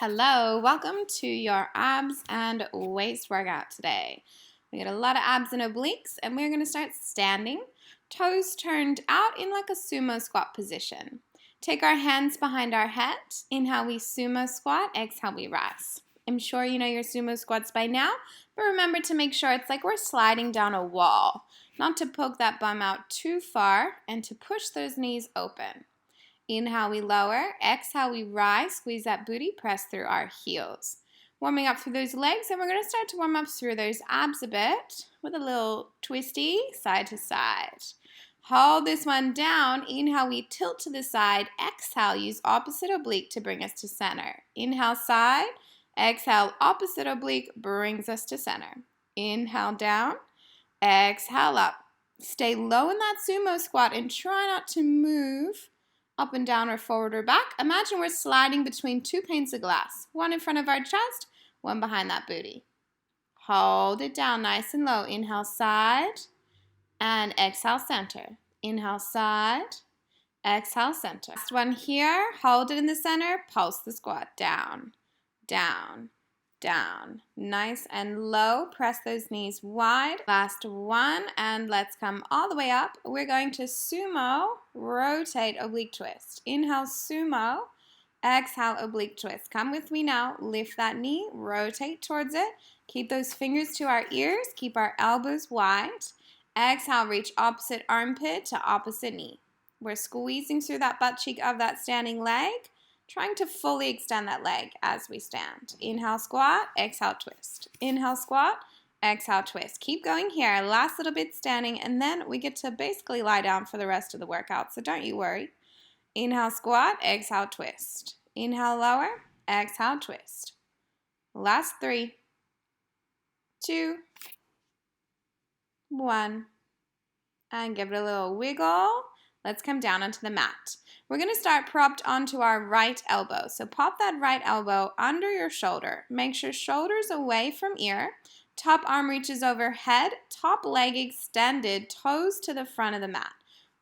Hello, welcome to your abs and waist workout today. We got a lot of abs and obliques, and we're going to start standing, toes turned out in like a sumo squat position. Take our hands behind our head. Inhale, we sumo squat. Exhale, we rise. I'm sure you know your sumo squats by now, but remember to make sure it's like we're sliding down a wall, not to poke that bum out too far and to push those knees open. Inhale, we lower. Exhale, we rise. Squeeze that booty. Press through our heels. Warming up through those legs, and we're going to start to warm up through those abs a bit with a little twisty side to side. Hold this one down. Inhale, we tilt to the side. Exhale, use opposite oblique to bring us to center. Inhale, side. Exhale, opposite oblique brings us to center. Inhale, down. Exhale, up. Stay low in that sumo squat and try not to move up and down or forward or back. Imagine we're sliding between two panes of glass, one in front of our chest, one behind that booty. Hold it down nice and low. Inhale, side, and exhale, center. Inhale, side, exhale, center. Last one here. Hold it in the center. Pulse the squat. Down, down, down. Nice and low. Press those knees wide. Last one, and let's come all the way up. We're going to sumo, rotate, oblique twist. Inhale, sumo. Exhale, oblique twist. Come with me now. Lift that knee, rotate towards it. Keep those fingers to our ears. Keep our elbows wide. Exhale, reach opposite armpit to opposite knee. We're squeezing through that butt cheek of that standing leg, trying to fully extend that leg as we stand. Inhale, squat, exhale, twist. Inhale, squat, exhale, twist. Keep going here. Last little bit standing, and then we get to basically lie down for the rest of the workout, so don't you worry. Inhale, squat, exhale, twist. Inhale, lower, exhale, twist. Last 3, 2, 1, and give it a little wiggle. Let's come down onto the mat. We're going to start propped onto our right elbow. So pop that right elbow under your shoulder. Make sure shoulders away from ear. Top arm reaches overhead. Top leg extended. Toes to the front of the mat.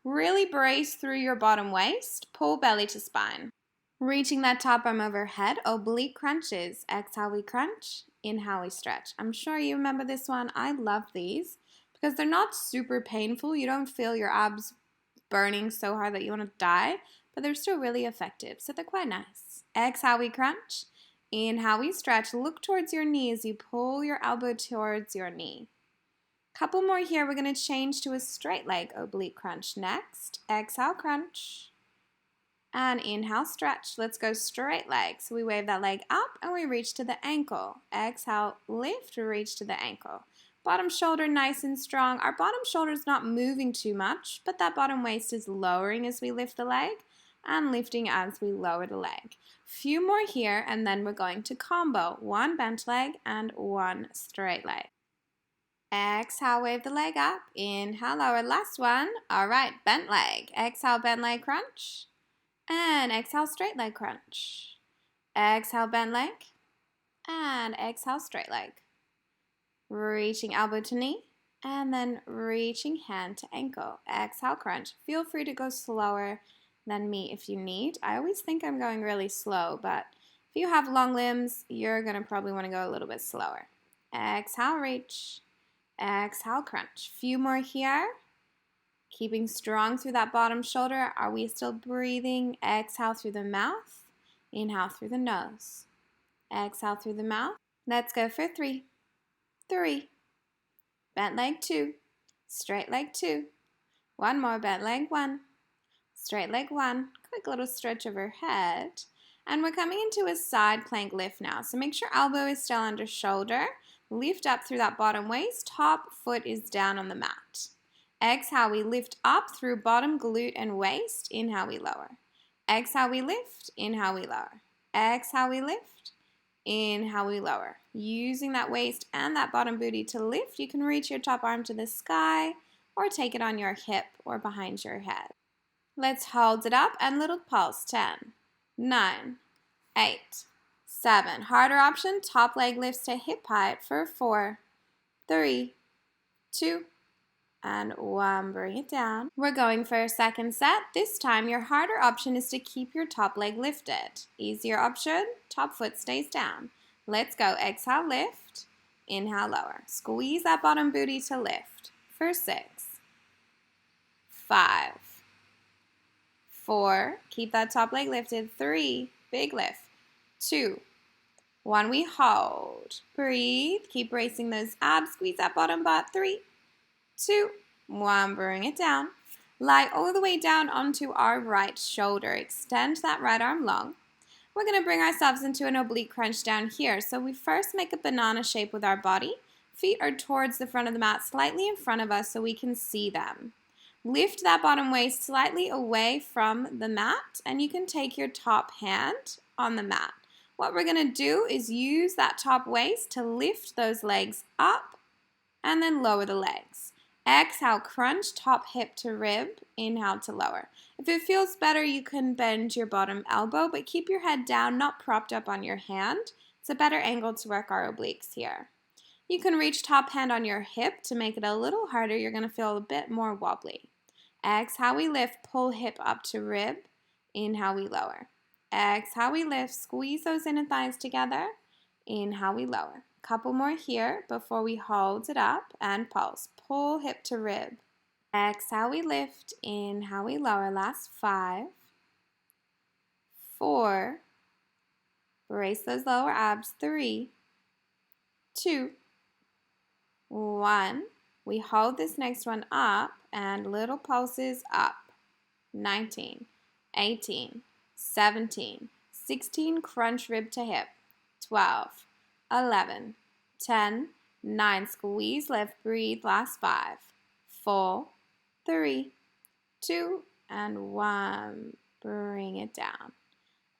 Really brace through your bottom waist. Pull belly to spine. Reaching that top arm overhead. Oblique crunches. Exhale, we crunch. Inhale, we stretch. I'm sure you remember this one. I love these because they're not super painful. You don't feel your abs burning so hard that you want to die, but they're still really effective, so they're quite nice. Exhale, we crunch. Inhale, we stretch. Look towards your knee as you pull your elbow towards your knee. Couple more here. We're going to change to a straight leg oblique crunch next. Exhale, crunch. And inhale, stretch. Let's go straight leg. So we wave that leg up and we reach to the ankle. Exhale, lift, reach to the ankle. Bottom shoulder nice and strong. Our bottom shoulder is not moving too much, but that bottom waist is lowering as we lift the leg and lifting as we lower the leg. Few more here, and then we're going to combo. 1 bent leg and 1 straight leg. Exhale, wave the leg up. Inhale, lower. Last one. All right, bent leg. Exhale, bent leg crunch. And exhale, straight leg crunch. Exhale, bent leg. And exhale, straight leg. Reaching elbow to knee, and then reaching hand to ankle. Exhale, crunch. Feel free to go slower than me if you need. I always think I'm going really slow, but if you have long limbs, you're going to probably want to go a little bit slower. Exhale, reach. Exhale, crunch. Few more here. Keeping strong through that bottom shoulder. Are we still breathing? Exhale through the mouth. Inhale through the nose. Exhale through the mouth. Let's go for 3. 3, bent leg 2, straight leg 2, 1 more bent leg 1, straight leg 1, quick little stretch overhead, and we're coming into a side plank lift now. So make sure elbow is still under shoulder, lift up through that bottom waist, top foot is down on the mat. Exhale, we lift up through bottom glute and waist, inhale, we lower. Exhale, we lift, inhale, we lower. Exhale, we lift. Inhale, we lower. Using that waist and that bottom booty to lift, you can reach your top arm to the sky or take it on your hip or behind your head. Let's hold it up and little pulse. 10, 9, 8, 7. Harder option, top leg lifts to hip height for 4, 3, 2, and 1, bring it down. We're going for a second set. This time, your harder option is to keep your top leg lifted. Easier option, top foot stays down. Let's go. Exhale, lift. Inhale, lower. Squeeze that bottom booty to lift. For 6, 5, 4, keep that top leg lifted. 3, big lift. 2, 1, we hold. Breathe. Keep bracing those abs. Squeeze that bottom butt. 3, 2, 1, bring it down. Lie all the way down onto our right shoulder. Extend that right arm long. We're going to bring ourselves into an oblique crunch down here. So we first make a banana shape with our body. Feet are towards the front of the mat, slightly in front of us so we can see them. Lift that bottom waist slightly away from the mat, and you can take your top hand on the mat. What we're going to do is use that top waist to lift those legs up and then lower the legs. Exhale, crunch, top hip to rib, inhale to lower. If it feels better, you can bend your bottom elbow, but keep your head down, not propped up on your hand. It's a better angle to work our obliques here. You can reach top hand on your hip to make it a little harder. You're going to feel a bit more wobbly. Exhale, we lift, pull hip up to rib, inhale, we lower. Exhale, we lift, squeeze those inner thighs together, inhale, we lower. Couple more here before we hold it up and pulse. Pull hip to rib. Exhale, we lift. Inhale, we lower. Last 5, 4. Brace those lower abs. 3, 2, 1. We hold this next one up and little pulses up. 19, 18, 17, 16. Crunch rib to hip. 12, 11, 10, 9, squeeze, lift, breathe, last 5, 4, 3, 2, and 1, bring it down.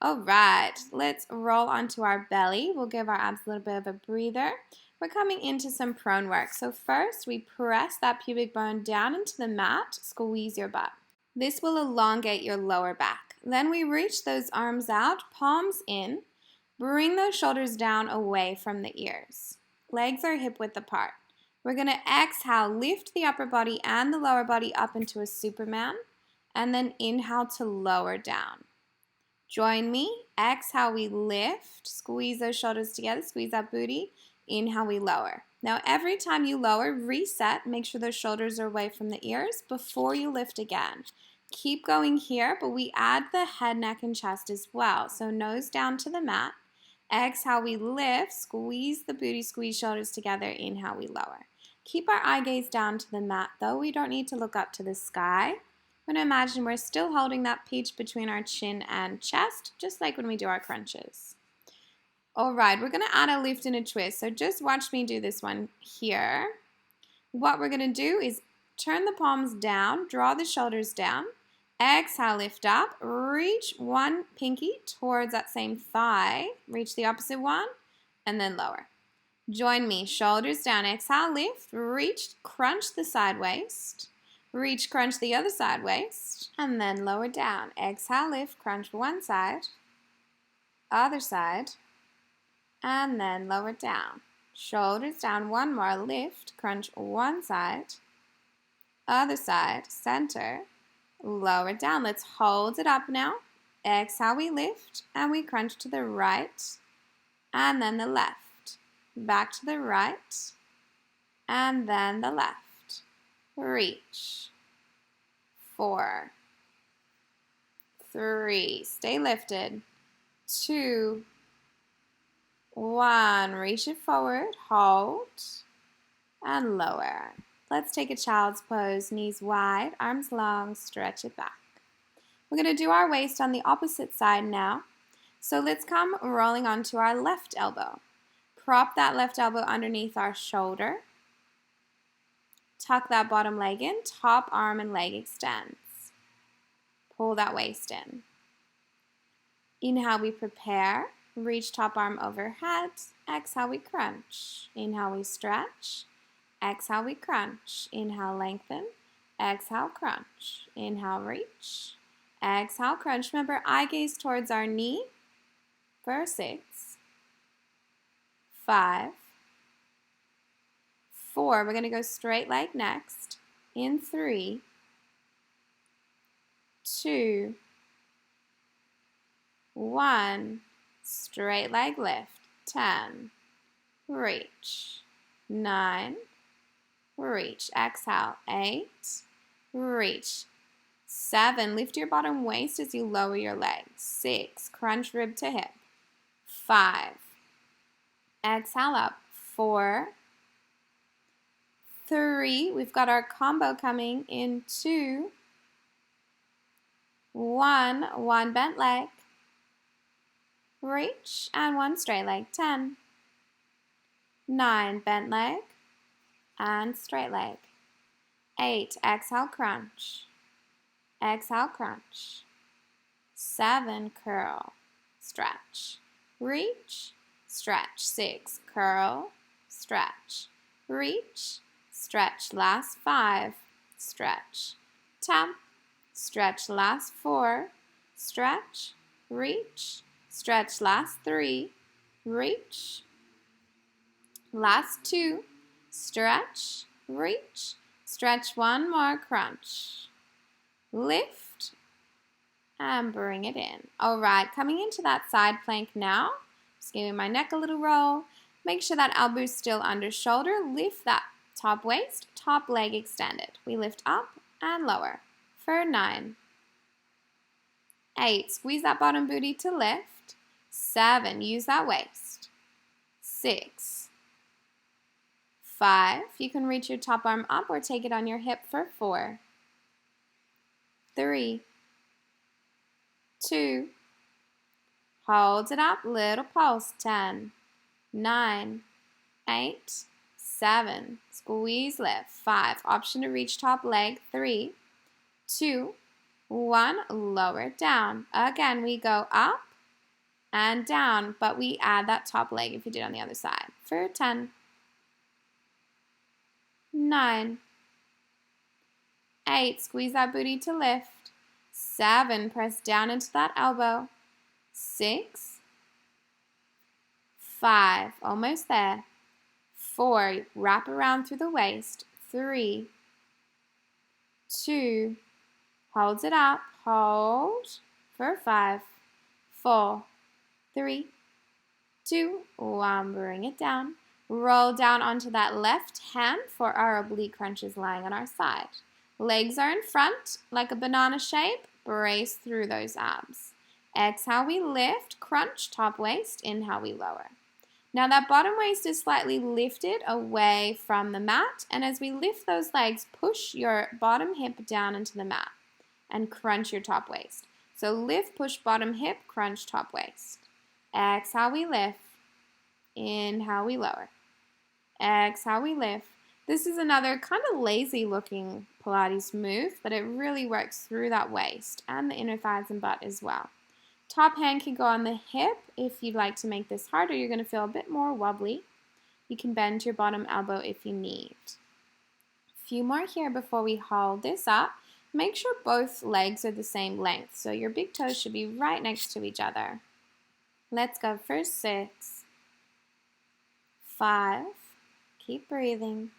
All right, let's roll onto our belly. We'll give our abs a little bit of a breather. We're coming into some prone work. So first, we press that pubic bone down into the mat, squeeze your butt. This will elongate your lower back. Then we reach those arms out, palms in. Bring those shoulders down away from the ears. Legs are hip width apart. We're going to exhale, lift the upper body and the lower body up into a Superman, and then inhale to lower down. Join me. Exhale, we lift. Squeeze those shoulders together. Squeeze that booty. Inhale, we lower. Now, every time you lower, reset. Make sure those shoulders are away from the ears before you lift again. Keep going here, but we add the head, neck, and chest as well. So nose down to the mat. Exhale, we lift. Squeeze the booty, squeeze shoulders together. Inhale, we lower. Keep our eye gaze down to the mat, though. We don't need to look up to the sky. I'm going to imagine we're still holding that peach between our chin and chest, just like when we do our crunches. All right, we're going to add a lift and a twist. So just watch me do this one here. What we're going to do is turn the palms down, draw the shoulders down. Exhale, lift up, reach one pinky towards that same thigh, reach the opposite one, and then lower. Join me, shoulders down, exhale, lift, reach, crunch the side waist, reach, crunch the other side waist, and then lower down. Exhale, lift, crunch one side, other side, and then lower down. Shoulders down, one more, lift, crunch one side, other side, center, lower down. Let's hold it up now. Exhale, we lift, and we crunch to the right, and then the left. Back to the right, and then the left. Reach. 4, 3, stay lifted. 2, 1, reach it forward, hold, and lower. Let's take a child's pose, knees wide, arms long, stretch it back. We're going to do our waist on the opposite side now. So let's come rolling onto our left elbow. Prop that left elbow underneath our shoulder. Tuck that bottom leg in, top arm and leg extends. Pull that waist in. Inhale, we prepare. Reach top arm overhead. Exhale, we crunch. Inhale, we stretch. Exhale, we crunch. Inhale, lengthen. Exhale, crunch. Inhale, reach. Exhale, crunch. Remember, eye gaze towards our knee. For 6, 5, 4. We're going to go straight leg next. in 3, 2, 1. Straight leg lift. 10. Reach. 9. Reach. Exhale. 8. Reach. 7. Lift your bottom waist as you lower your legs. 6. Crunch rib to hip. 5. Exhale up. 4. 3. We've got our combo coming in 2. 1. 1 bent leg. Reach. And 1 straight leg. 10. 9. Bent leg. And straight leg. 8. Exhale, crunch. Exhale, crunch. 7. Curl. Stretch. Reach. Stretch. 6. Curl. Stretch. Reach. Stretch. Last 5. Stretch. Tap. Stretch. Last 4. Stretch. Reach. Stretch. Last 3. Reach. Last 2. Stretch. Reach. Stretch. 1 more. Crunch. Lift. And bring it in. All right, coming into that side plank now. Just giving my neck a little roll. Make sure that elbow is still under shoulder. Lift that top waist, top leg extended. We lift up and lower for 9. 8, squeeze that bottom booty to lift. 7, use that waist. 6. 5, you can reach your top arm up or take it on your hip for 4. 3. 2. Hold it up, little pulse. 10. 9. 8. 7. Squeeze, lift. 5. Option to reach top leg. 3. 2. 1. Lower it down. Again, we go up and down, but we add that top leg if you did on the other side. For 10. 9. 8. Squeeze that booty to lift. 7. Press down into that elbow. 6. 5. Almost there. 4. Wrap around through the waist. 3. 2. Hold it up. Hold for 5. 4. 3. 2. 1. Bring it down. Roll down onto that left hand for our oblique crunches lying on our side. Legs are in front like a banana shape. Brace through those abs. Exhale, we lift. Crunch, top waist. Inhale, we lower. Now that bottom waist is slightly lifted away from the mat. And as we lift those legs, push your bottom hip down into the mat and crunch your top waist. So lift, push bottom hip, crunch top waist. Exhale, we lift. Inhale, we lower. Exhale, we lift. This is another kind of lazy looking Pilates move, but it really works through that waist and the inner thighs and butt as well. Top hand can go on the hip. If you'd like to make this harder, you're going to feel a bit more wobbly. You can bend your bottom elbow if you need. A few more here before we hold this up. Make sure both legs are the same length, so your big toes should be right next to each other. Let's go for 6, 5, keep breathing,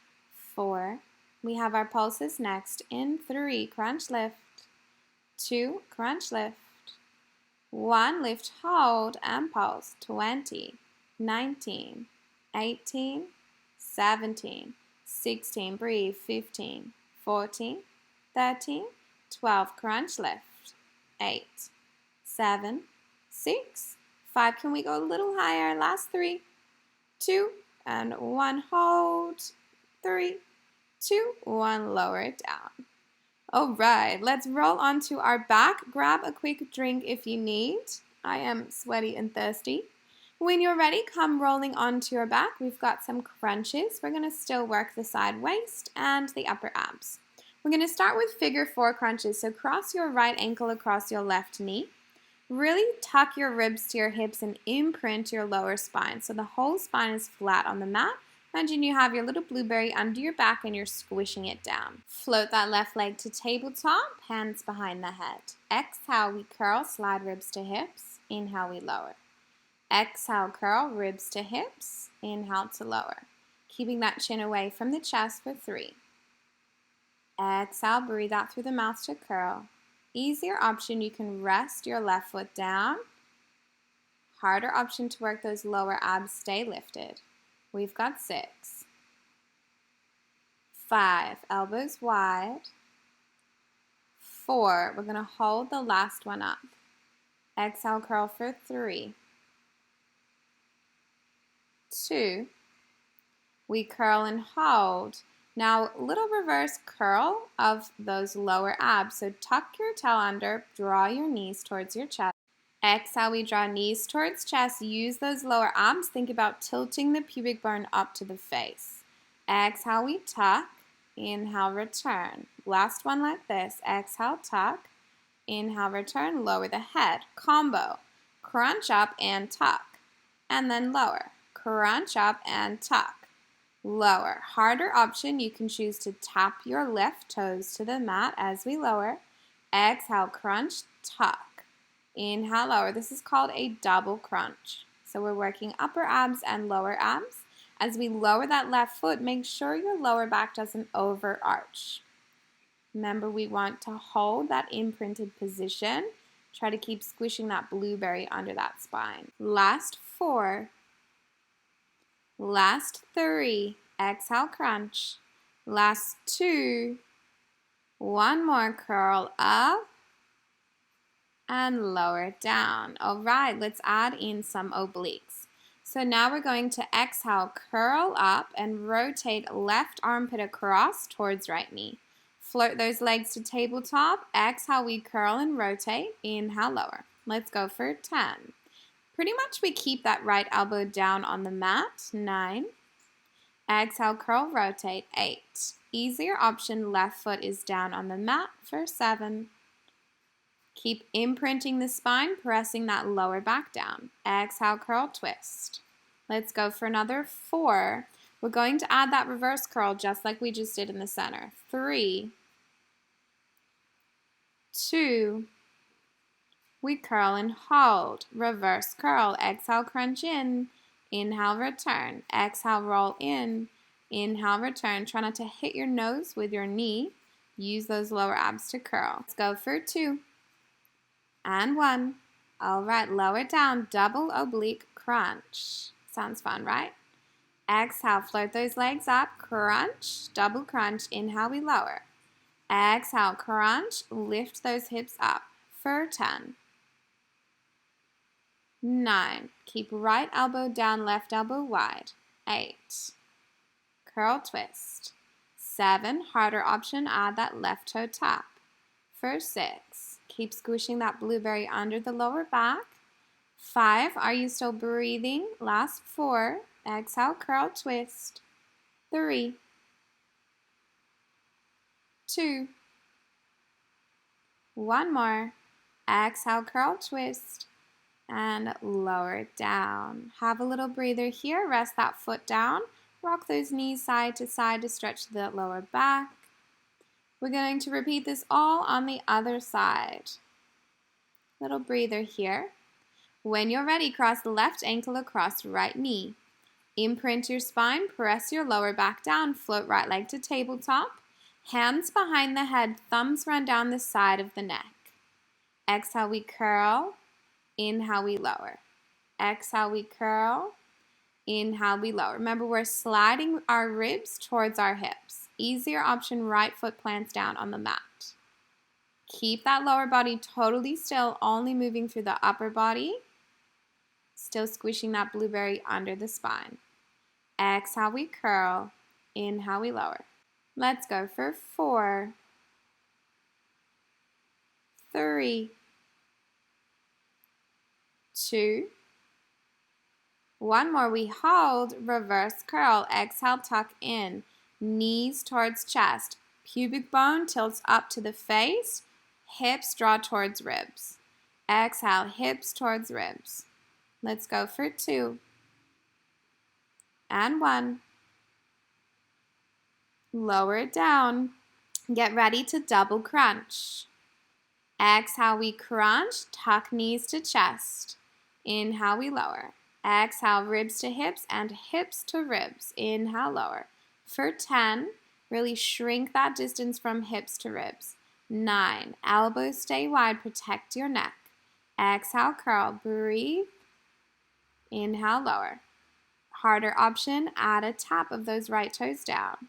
4, we have our pulses next, in 3, crunch lift, 2, crunch lift, 1, lift, hold, and pulse, 20, 19, 18, 17, 16, breathe, 15, 14, 13, 12, crunch lift, 8, 7, 6, 5, can we go a little higher, last 3, 2, and 1, hold, 3, 2, 1, lower it down. All right, let's roll onto our back. Grab a quick drink if you need. I am sweaty and thirsty. When you're ready, come rolling onto your back. We've got some crunches. We're going to still work the side waist and the upper abs. We're going to start with figure 4 crunches. So cross your right ankle across your left knee. Really tuck your ribs to your hips and imprint your lower spine. So the whole spine is flat on the mat. Imagine you have your little blueberry under your back and you're squishing it down. Float that left leg to tabletop, hands behind the head. Exhale, we curl, slide ribs to hips. Inhale, we lower. Exhale, curl, ribs to hips. Inhale to lower. Keeping that chin away from the chest for 3, Exhale, breathe out through the mouth to curl. Easier option, you can rest your left foot down. Harder option to work those lower abs, stay lifted. We've got 6. 5, elbows wide. 4, we're going to hold the last one up. Exhale, curl for 3. 2, we curl and hold. Now, little reverse curl of those lower abs. So tuck your tail under, draw your knees towards your chest. Exhale, we draw knees towards chest. Use those lower abs. Think about tilting the pubic bone up to the face. Exhale, we tuck. Inhale, return. Last one like this. Exhale, tuck. Inhale, return. Lower the head. Combo. Crunch up and tuck. And then lower. Crunch up and tuck. Lower. Harder option, you can choose to tap your left toes to the mat as we lower. Exhale, crunch, tuck. Inhale, lower. This is called a double crunch. So we're working upper abs and lower abs. As we lower that left foot, make sure your lower back doesn't overarch. Remember, we want to hold that imprinted position. Try to keep squishing that blueberry under that spine. Last 4. Last 3, exhale, crunch. Last 2, one more, curl up and lower down. All right, let's add in some obliques. So now we're going to exhale, curl up and rotate left armpit across towards right knee. Float those legs to tabletop. Exhale, we curl and rotate. Inhale, lower. Let's go for 10. Pretty much we keep that right elbow down on the mat. 9. Exhale, curl, rotate. 8. Easier option, left foot is down on the mat for 7. Keep imprinting the spine, pressing that lower back down. Exhale, curl, twist. Let's go for another 4. We're going to add that reverse curl just like we just did in the center. 3, 2, we curl and hold. Reverse curl. Exhale, crunch in. Inhale, return. Exhale, roll in. Inhale, return. Try not to hit your nose with your knee. Use those lower abs to curl. Let's go for 2. And 1. All right, lower down. Double oblique crunch. Sounds fun, right? Exhale, float those legs up. Crunch. Double crunch. Inhale, we lower. Exhale, crunch. Lift those hips up for 10. 9. Keep right elbow down, left elbow wide. 8. Curl, twist. 7. Harder option, add that left toe tap. For 6. Keep squishing that blueberry under the lower back. 5. Are you still breathing? Last 4. Exhale, curl, twist. 3. 2. One more. Exhale, curl, twist. And lower it down. Have a little breather here. Rest that foot down. Rock those knees side to side to stretch that lower back. We're going to repeat this all on the other side. Little breather here. When you're ready, cross the left ankle across right knee. Imprint your spine, press your lower back down, float right leg to tabletop. Hands behind the head, thumbs run down the side of the neck. Exhale, we curl. Inhale, we lower. Exhale, we curl. Inhale, we lower. Remember, we're sliding our ribs towards our hips. Easier option, right foot plants down on the mat. Keep that lower body totally still, only moving through the upper body. Still squishing that blueberry under the spine. Exhale, we curl. Inhale, we lower. Let's go for 4, 3, 2, one more. We hold, reverse curl. Exhale, tuck in. Knees towards chest. Pubic bone tilts up to the face. Hips draw towards ribs. Exhale, hips towards ribs. Let's go for 2. And 1. Lower it down. Get ready to double crunch. Exhale, we crunch. Tuck knees to chest. Inhale, we lower. Exhale, ribs to hips and hips to ribs. Inhale, lower. For 10, Really shrink that distance from hips to ribs. 9. Elbows stay wide, protect your neck. Exhale, curl, breathe. Inhale, lower. Harder option, add a tap of those right toes down.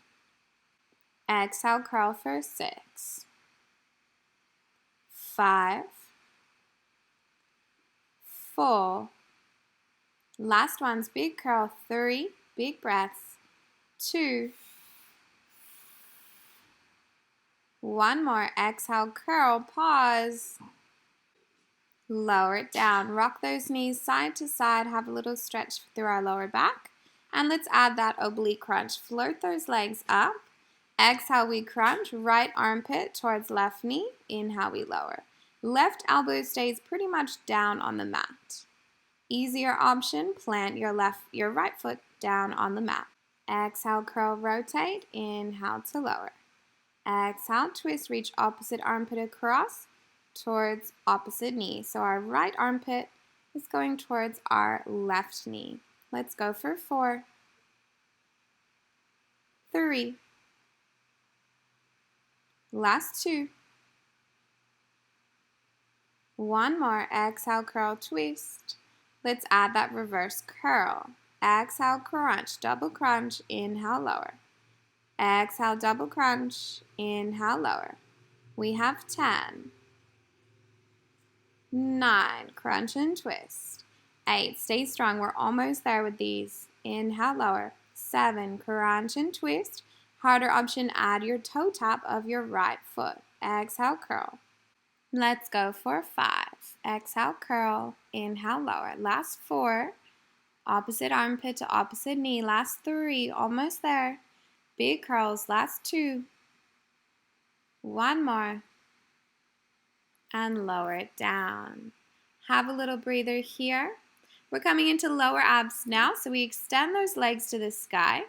Exhale, curl for 6. 5. 4. Last one's big curl. 3. Big breaths. 2. One more. Exhale, curl, pause. Lower it down. Rock those knees side to side. Have a little stretch through our lower back. And let's add that oblique crunch. Float those legs up. Exhale, we crunch. Right armpit towards left knee. Inhale, we lower. Left elbow stays pretty much down on the mat. Easier option, plant your right foot down on the mat. Exhale, curl, rotate. Inhale to lower. Exhale, twist, reach opposite armpit across towards opposite knee. So our right armpit is going towards our left knee. Let's go for 4, 3, last 2. One more. Exhale, curl, twist. Let's add that reverse curl. Exhale, crunch, double crunch, inhale, lower. Exhale, double crunch, inhale, lower. We have 10. 9, crunch and twist. 8, stay strong. We're almost there with these. Inhale, lower. 7, crunch and twist. Harder option, add your toe tap of your right foot. Exhale, curl. Let's go for 5. Exhale, curl. Inhale, lower. Last 4. Opposite armpit to opposite knee. Last 3. Almost there. Big curls. Last 2. One more. And lower it down. Have a little breather here. We're coming into lower abs now, so we extend those legs to the sky.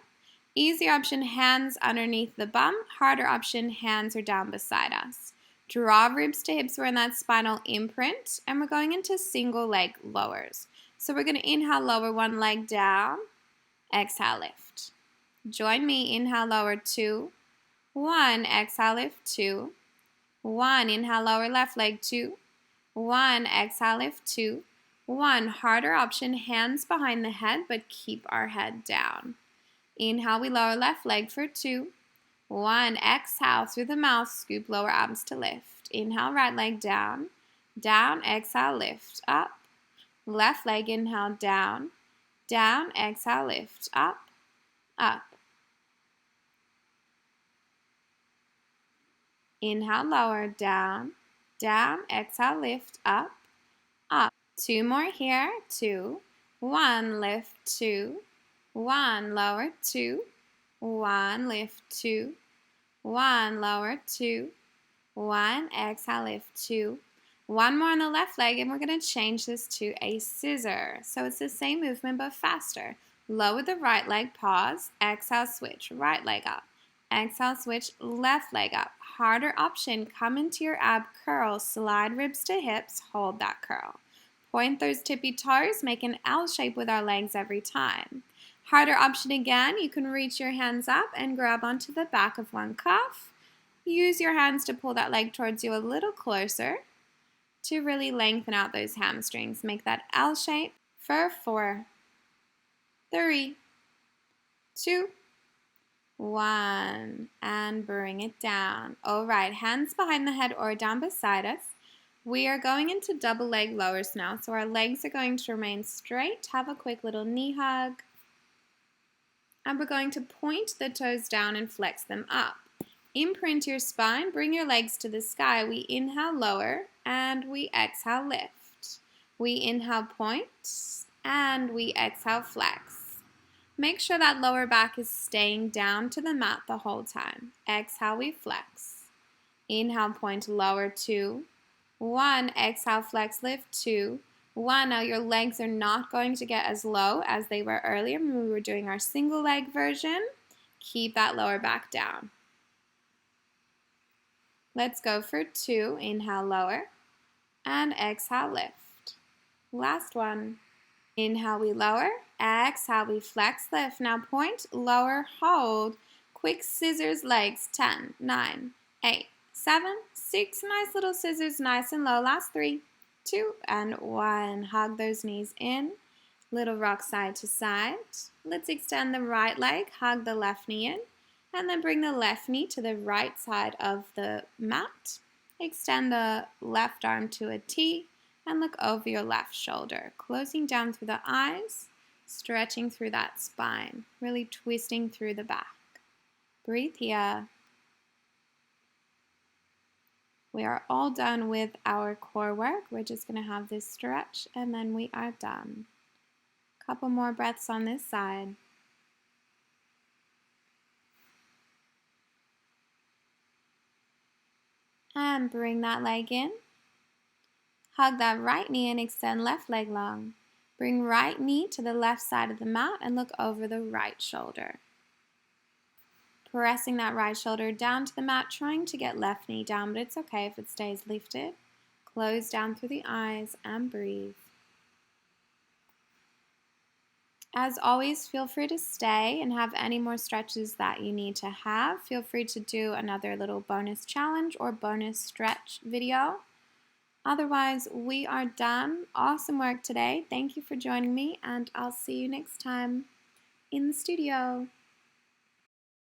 Easy option, hands underneath the bum. Harder option, hands are down beside us. Draw ribs to hips. We're in that spinal imprint, and we're going into single leg lowers. So we're going to inhale, lower one leg down. Exhale, lift. Join me. Inhale, lower 2. 1. Exhale, lift 2. 1. Inhale, lower left leg 2. 1. Exhale, lift 2. 1. Harder option, hands behind the head, but keep our head down. Inhale, we lower left leg for 2. 1. Exhale through the mouth, scoop lower abs to lift. Inhale, right leg down. Down, exhale, lift, up. Left leg, inhale, down. Down, exhale, lift, up, up. Inhale, lower, down, down, exhale, lift, up, up. 2 more here, 2, 1, lift, 2, 1, lower, 2, 1, lift, 2, 1, lower, 2, 1, exhale, lift, 2. One more on the left leg, and we're going to change this to a scissor. So it's the same movement, but faster. Lower the right leg, pause, exhale, switch, right leg up. Exhale, switch, left leg up. Harder option, come into your ab curl, slide ribs to hips, hold that curl. Point those tippy toes, make an L shape with our legs every time. Harder option again, you can reach your hands up and grab onto the back of one cuff. Use your hands to pull that leg towards you a little closer to really lengthen out those hamstrings. Make that L shape for 4, 3, 2, 1, and bring it down. All right, hands behind the head or down beside us. We are going into double leg lowers now, so our legs are going to remain straight. Have a quick little knee hug. And we're going to point the toes down and flex them up. Imprint your spine, bring your legs to the sky. We inhale, lower, and we exhale, lift. We inhale, point, and we exhale, flex. Make sure that lower back is staying down to the mat the whole time. Exhale, we flex. Inhale, point, lower, 2, 1, exhale, flex, lift, 2, 1. Now your legs are not going to get as low as they were earlier when we were doing our single leg version. Keep that lower back down. Let's go for 2. Inhale, lower, and exhale, lift. Last one. Inhale, we lower. Exhale, we flex, lift. Now point, lower, hold. Quick scissors legs. 10, 9, 8, 7, 6. Nice little scissors, nice and low. Last 3, 2, and 1. Hug those knees in. Little rock side to side. Let's extend the right leg. Hug the left knee in. And then bring the left knee to the right side of the mat. Extend the left arm to a T and look over your left shoulder. Closing down through the eyes, stretching through that spine, really twisting through the back. Breathe here. We are all done with our core work. We're just going to have this stretch and then we are done. Couple more breaths on this side. And bring that leg in. Hug that right knee and extend left leg long. Bring right knee to the left side of the mat and look over the right shoulder. Pressing that right shoulder down to the mat, trying to get left knee down, but it's okay if it stays lifted. Close down through the eyes and breathe. As always, feel free to stay and have any more stretches that you need to have. Feel free to do another little bonus challenge or bonus stretch video. Otherwise, we are done. Awesome work today. Thank you for joining me, and I'll see you next time in the studio.